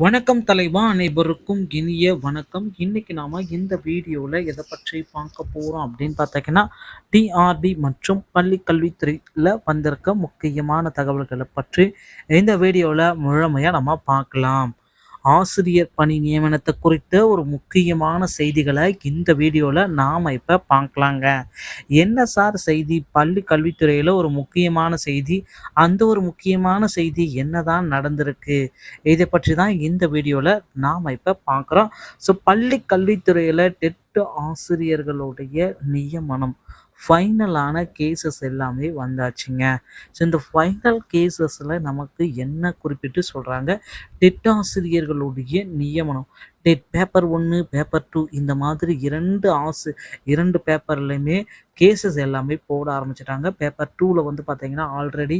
வணக்கம் தலைவா, அனைவருக்கும் இனிய வணக்கம். இன்னைக்கு நாம இந்த வீடியோவில் எதை பற்றி பார்க்க போகிறோம் அப்படின்னு பார்த்தீங்கன்னா, டிஆர்பி மற்றும் பள்ளி கல்வித்துறையில் வந்திருக்க முக்கியமான தகவல்களை பற்றி இந்த வீடியோவில் முழுமையாக நம்ம பார்க்கலாம். ஆசிரியர் பணி நியமனத்தை குறித்த ஒரு முக்கியமான செய்திகளை இந்த வீடியோவில் நாம் இப்போ பார்க்கலாங்க. என்ன சார் செய்தி? பள்ளி கல்வித்துறையில் ஒரு முக்கியமான செய்தி. அந்த ஒரு முக்கியமான செய்தி என்னதான் நடந்திருக்கு, இதை பற்றி தான் இந்த வீடியோவில் நாம் இப்போ பார்க்குறோம். ஸோ பள்ளி கல்வித்துறையில் டெட் ஆசிரியர்களுடைய நியமனம் ஃபைனலான கேசஸ் எல்லாமே வந்தாச்சுங்க. ஸோ இந்த ஃபைனல் கேசஸில் நமக்கு என்ன குறிப்பிட்டு சொல்கிறாங்க, டெட் ஆசிரியர்களுடைய நியமனம் டெட் பேப்பர் 1 பேப்பர் 2 இந்த மாதிரி இரண்டு பேப்பர்லையுமே கேசஸ் எல்லாமே போட ஆரம்பிச்சிட்டாங்க. பேப்பர் 2ல் வந்து பார்த்தீங்கன்னா ஆல்ரெடி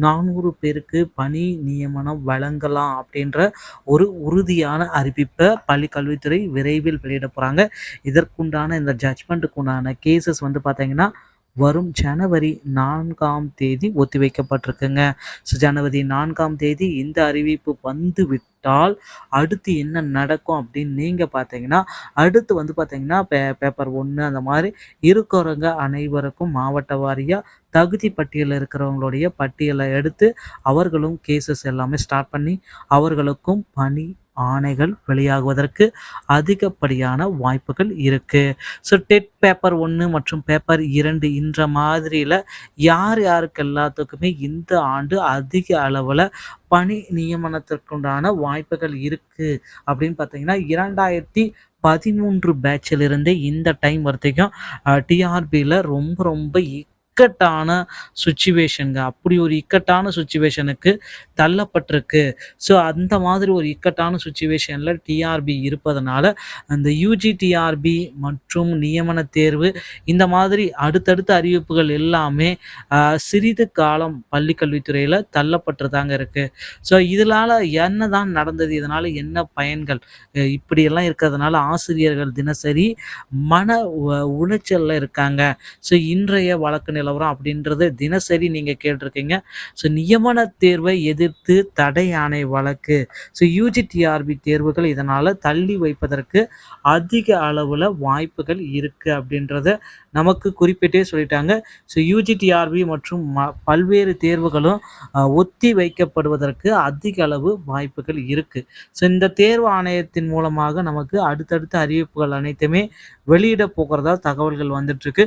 400 பேருக்கு பணி நியமனம் வழங்கலாம் அப்படின்ற ஒரு உறுதியான அறிவிப்பை பள்ளி கல்வித்துறை விரைவில் வெளியிட போகிறாங்க. இதற்குண்டான இந்த ஜட்ஜ்மெண்ட்டுக்கு உண்டான கேசஸ் வந்து பார்த்தீங்கன்னா வரும் ஜனவரி 4ஆம் தேதி ஒத்திவைக்கப்பட்டிருக்குங்க. ஸோ ஜனவரி 4ஆம் தேதி இந்த அறிவிப்பு வந்து விட்டால் அடுத்து என்ன நடக்கும் அப்படின்னு நீங்கள் பார்த்தீங்கன்னா, அடுத்து வந்து பார்த்தீங்கன்னா பேப்பர் 1 அந்த மாதிரி இருக்கிறவங்க அனைவருக்கும் மாவட்ட வாரியாக தகுதி பட்டியலில் இருக்கிறவங்களுடைய பட்டியலை எடுத்து அவர்களும் கேசஸ் எல்லாமே ஸ்டார்ட் பண்ணி அவர்களுக்கும் பணி ஆணைகள் வெளியாகுவதற்கு அதிகப்படியான வாய்ப்புகள் இருக்குது. ஸோ டெட் பேப்பர் 1 மற்றும் பேப்பர் 2 என்ற மாதிரியில் யார் யாருக்கு எல்லாத்துக்குமே இந்த ஆண்டு அதிக அளவில் பணி நியமனத்திற்குண்டான வாய்ப்புகள் இருக்குது அப்படின்னு பார்த்தீங்கன்னா, 2013 பேட்சிலிருந்து இந்த டைம் வரைக்கும் டிஆர்பியில் ரொம்ப ரொம்ப இக்கட்டான சுச்சுவேஷனுங்க. அப்படி ஒரு இக்கட்டான சுச்சுவேஷனுக்கு தள்ளப்பட்டிருக்கு. ஸோ அந்த மாதிரி ஒரு இக்கட்டான சுச்சுவேஷனில் டிஆர்பி இருப்பதனால அந்த யூஜி டிஆர்பி மற்றும் நியமன தேர்வு இந்த மாதிரி அடுத்தடுத்த அறிவிப்புகள் எல்லாமே சிறிது காலம் பள்ளி கல்வித்துறையில் தள்ளப்பட்டுதாங்க இருக்குது. ஸோ இதனால் என்ன தான் நடந்தது, இதனால் என்ன பயன்கள், இப்படியெல்லாம் இருக்கிறதுனால ஆசிரியர்கள் தினசரி மன உளைச்சலில் இருக்காங்க. ஸோ இன்றைய வழக்கு நிலவரம் அப்படின்றது தினசரி நீங்கள் கேட்டிருக்கீங்க. ஸோ நியமன தேர்வை எதிர்த்து தடை ஆணை வழக்கு. ஸோ யூஜிடிஆர்பி தேர்வுகள் இதனால் தள்ளி வைப்பதற்கு அதிக அளவில் வாய்ப்புகள் இருக்குது அப்படின்றத நமக்கு குறிப்பிட்டே சொல்லிட்டாங்க. ஸோ யூஜிடிஆர்பி மற்றும் பல்வேறு தேர்வுகளும் ஒத்தி வைக்கப்படுவதற்கு அதிக அளவு வாய்ப்புகள் இருக்குது. ஸோ இந்த தேர்வு ஆணையத்தின் மூலமாக நமக்கு அடுத்தடுத்த அறிவிப்புகள் அனைத்துமே வெளியிட போகிறதா தகவல்கள் வந்துட்டுருக்கு.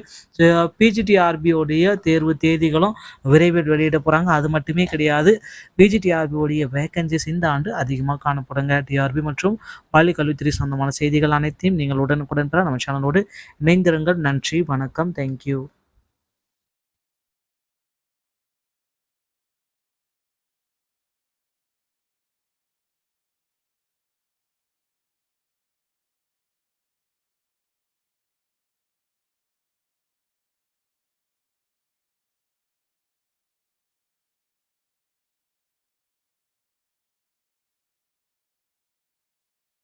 பிஜிடிஆர்பியோடைய தேர்வு தேதிகளும் விரைவில் வெளியிட போகிறாங்க. அது மட்டுமே கிடையாது, பிஜிடிஆர்பியோடைய வேகன்சிஸ் இந்த ஆண்டு அதிகமாக காணப்படுங்க. டிஆர்பி மற்றும் பள்ளி கல்வித்துறை சொந்தமான செய்திகள் அனைத்தையும் நீங்கள் உடனுக்குடன் பெற நம்ம சேனலோடு இணைந்திருங்கள். நன்றி, வணக்கம், தேங்க்யூ.